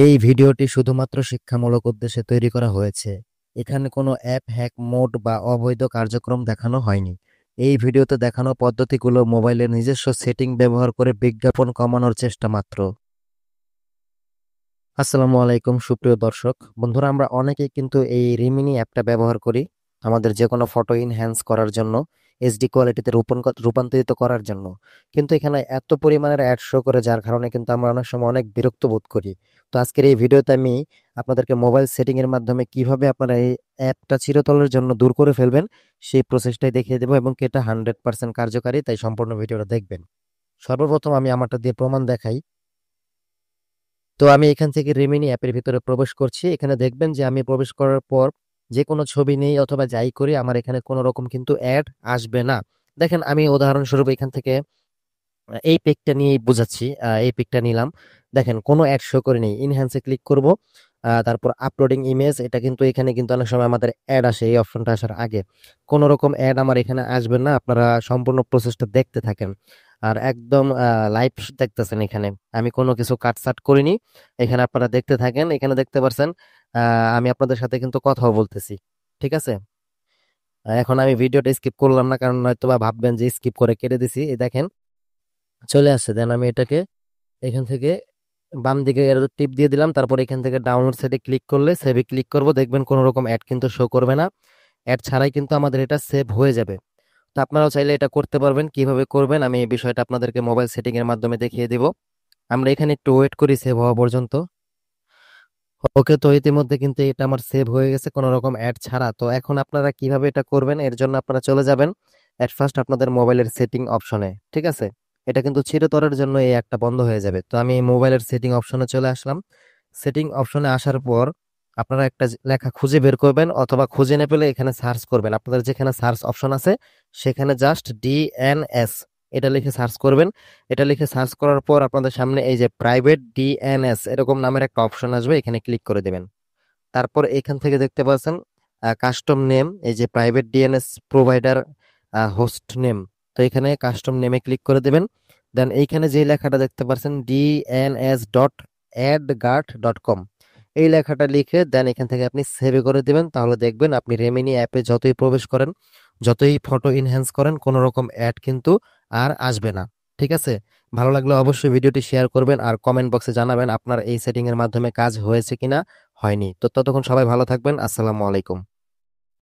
এই ভিডিওটি শুধুমাত্র শিক্ষামূলক উদ্দেশ্যে তৈরি করা হয়েছে। এখানে কোনো অ্যাপ হ্যাক মোড বা অবৈধ কার্যক্রম দেখানো হয়নি। এই ভিডিওতে দেখানো পদ্ধতিগুলো মোবাইলের নিজস্ব সেটিং ব্যবহার করে বিজ্ঞাপন কমানোর চেষ্টা মাত্র। আসসালামু আলাইকুম সুপ্রিয় দর্শক বন্ধুরা, আমরা অনেকেই কিন্তু এই রিমিনি অ্যাপটা ব্যবহার করি আমাদের যে কোনো ফটো ইনহ্যান্স করার জন্য, এইচডি কোয়ালিটিতে রূপান্তরিত করার জন্য। কিন্তু এখানে এত পরিমাণের অ্যাড শো করে, যার কারণে কিন্তু আমরা অনেক সময় অনেক বিরক্ত বোধ করি। তো আজকের এই ভিডিওতে আমি আপনাদেরকে মোবাইল সেটিং এর মাধ্যমে কিভাবে আপনারা এই অ্যাপটা চিরতরের জন্য দূর করে ফেলবেন সেই প্রসেসটাই দেখিয়ে দেবো, এবং এটা 100% কার্যকারী, তাই সম্পূর্ণ ভিডিওটা দেখবেন। সর্বপ্রথম আমি আমারটা দিয়ে প্রমাণ দেখাই। তো আমি এখান থেকে রেমিনি অ্যাপের ভিতরে প্রবেশ করছি। এখানে দেখবেন যে আমি প্রবেশ করার পর যে কোনো ছবি নেই অথবা যাই করি, আমার এখানে কোনো রকম কিন্তু অ্যাড আসবে না। দেখেন, আমি উদাহরণস্বরূপ এখান থেকে এই পিকটা নিয়েই বোঝাচ্ছি। এই পিকটা নিলাম, দেখেন কোনো অ্যাড শো করে নেই। ইনহ্যান্সে ক্লিক করব, তারপর আপলোডিং ইমেজ। এটা কিন্তু এখানে কিন্তু অনেক সময় আমাদের অ্যাড আসে, এই অপশনটা আসার আগে কোনো রকম অ্যাড আমার এখানে আসবে না। আপনারা সম্পূর্ণ প্রসেসটা দেখতে থাকেন, আর একদম লাইভ দেখতেছেন। এখানে আমি কোনো কিছু কাটছাট করিনি, এখানে আপনারা দেখতে থাকেন। এখানে দেখতে পাচ্ছেন আমি আপনাদের সাথে কিন্তু কথাও বলতেছি, ঠিক আছে। এখন আমি ভিডিওটা স্কিপ করলাম না, কারণ হয়তোবা ভাববেন যে স্কিপ করে কেটে দিছি। এই দেখেন চলে আসছে। দেন আমি এটাকে এখান থেকে বাম দিকে টিপ দিয়ে দিলাম, তারপর এখান থেকে ডাউনলোড সাইটে ক্লিক করলে সেভে ক্লিক করব। দেখবেন কোনো রকম অ্যাড কিন্তু শো করবে না, অ্যাড ছাড়াই কিন্তু আমাদের এটা সেভ হয়ে যাবে। তো আপনারাও চাইলে এটা করতে পারবেন। কিভাবে করবেন আমি এই বিষয়টা আপনাদেরকে মোবাইল সেটিং এর মাধ্যমে দেখিয়ে দিব। আমরা এখানে একটু ওয়েট করি সেভ হওয়া পর্যন্ত। ওকে, তো ইতিমধ্যে কিন্তু এটা আমার সেভ হয়ে গেছে কোনো রকম অ্যাড ছাড়া। তো এখন আপনারা কিভাবে এটা করবেন, এর জন্য আপনারা চলে যাবেন এট ফার্স্ট আপনাদের মোবাইলের সেটিং অপশনে, ঠিক আছে। এটা কিন্তু চিরতরের জন্য এই একটা বন্ধ হয়ে যাবে। তো আমি মোবাইলের সেটিং অপশনে চলে আসলাম। সেটিং অপশনে আসার পর আপনারা একটা লেখা খুঁজে বের করবেন, অথবা খুঁজে না পেলে এখানে সার্চ করবেন। আপনাদের যেখানে সার্চ অপশন আছে সেখানে জাস্ট ডিএনএস এটা লিখে সার্চ করবেন। এটা লিখে সার্চ করার পর আপনাদের সামনে এই যে প্রাইভেট ডিএনএস এরকম নামের একটা অপশন আসবে, এখানে ক্লিক করে দেবেন। তারপর এখান থেকে দেখতে পাচ্ছেন কাস্টম নেম, এই যে private DNS provider host name. তো এখানে কাস্টম নেমে ক্লিক করে দেবেন। দেন এইখানে যে লেখাটা দেখতে পাচ্ছেন dns.adguard.com, এই লেখাটা লিখে দেন এখান থেকে আপনি সেভ করে দিবেন। তাহলে দেখবেন আপনি রেমিনি অ্যাপে যতই প্রবেশ করেন, যতই ফটো ইনহ্যান্স করেন, কোনো রকম অ্যাড কিন্তু আর আসবে না, ঠিক আছে। ভালো লাগলে অবশ্যই ভিডিওটি শেয়ার করবেন, আর কমেন্ট বক্সে জানাবেন আপনার এই সেটিং এর মাধ্যমে কাজ হয়েছে কিনা হয়নি। তো ততক্ষণ সবাই ভালো থাকবেন। আসসালামু আলাইকুম।